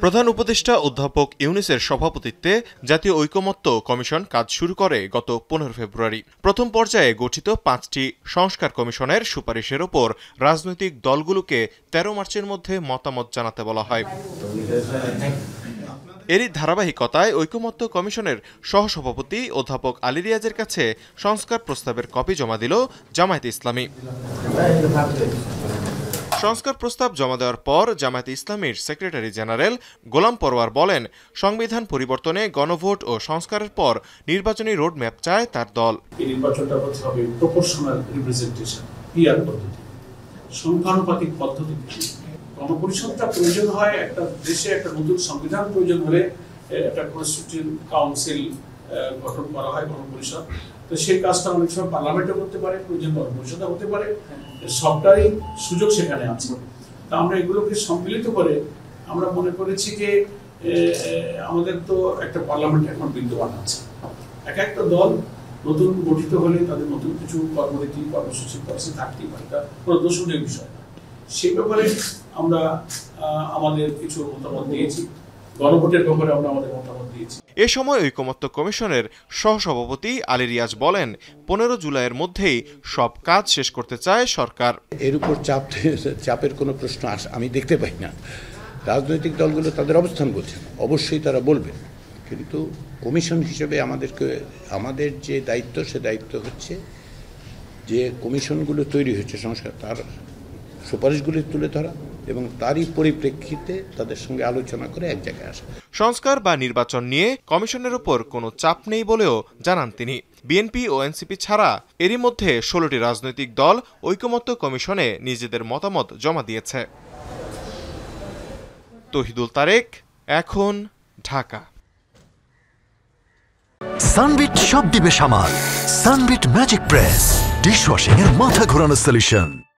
প্রধান উপদেষ্টা অধ্যাপক ইউনূসের সভাপতিত্বে জাতীয় ঐকমত্য কমিশন কাজ শুরু করে গত 15 ফেব্রুয়ারি। প্রথম পর্যায়ে গঠিত 5টি সংস্কার কমিশনের সুপারিশের ওপর রাজনৈতিক দলগুলোকে 13 মার্চের মধ্যে মতামত জানাতে বলা হয়। এরই ধারাবাহিকতায় ঐকমত্য কমিশনের সহসভাপতি অধ্যাপক আলী রিয়াজের কাছে সংস্কার প্রস্তাবের কপি জমা দিল জামায়াতে ইসলামী। সংস্কার প্রস্তাব জমা দেওয়ার পর জামায়াতে ইসলামীর সেক্রেটারি জেনারেল গোলাম পরোয়ার বলেন, সংবিধান পরিবর্তনে গণভোট ও সংস্কারের পর নির্বাচনী রোডম্যাপ চায় তার দল। নির্বাচনটা হতে হবে প্রপোর্শনাল রিপ্রেজেন্টেশন, পিআর পদ্ধতি, সংখ্যানুপাতিক পদ্ধতিতে। গণপরিষদটা প্রয়োজন হয় একটা দেশে, একটা নতুন সংবিধান প্রয়োজন হলে একটা কনস্টিটিউশন কাউন্সিল গঠন করা হয়, গণপরিষদ। তো সেই কাজটা অনেক সময় পার্লামেন্টে করতে পারে, প্রয়োজন গণপরিষদে হতে পারে, সবটারই সুযোগ সেখানে আছে। তা আমরা এগুলোকে সম্মিলিত করে আমরা মনে করেছি যে আমাদের তো একটা পার্লামেন্ট এখন বিদ্যমান আছে, এক একটা দল নতুন গঠিত হলে তাদের নতুন কিছু কর্মনীতি কর্মসূচি পলিসি থাকতেই পারে, তা কোনো দোষণীয় বিষয় না। সেই ব্যাপারে আমরা আমাদের কিছু মতামত দিয়েছি, গণভোটের ব্যাপারে আমরা আমাদের মতামত দিয়েছি। এ সময় ঐকমত্য কমিশনের সহসভাপতি আলী রিয়াজ বলেন, 15 জুলাইয়ের মধ্যেই সব কাজ শেষ করতে চায় সরকার। এর উপর চাপের কোনো প্রশ্ন আমি দেখতে পাই না। রাজনৈতিক দলগুলো তাদের অবস্থান বলছেন, অবশ্যই তারা বলবে, কিন্তু কমিশন হিসেবে আমাদের যে দায়িত্ব, সে দায়িত্ব হচ্ছে যে কমিশনগুলো তৈরি হচ্ছে সংস্কার, তার সুপারিশগুলি তুলে ধরা এবং তারই পরিপ্রেক্ষিতে তাদের সঙ্গে আলোচনা করে এক জায়গায় আসা। সংস্কার বা নির্বাচন নিয়ে কমিশনের উপর কোনো চাপ নেই বলেও জানান তিনি। বিএনপি ও এনসিপি ছাড়া এরই মধ্যে 16টি রাজনৈতিক দল ঐকমত্য কমিশনে নিজেদের মতামত জমা দিয়েছে। তৌহিদুল তারেক, এখন, ঢাকা। সানবিট সব দিবে সামাল। সানবিট ম্যাজিক প্রেস ডিশওয়াশিং এর মাথা ঘোরানো সলিউশন।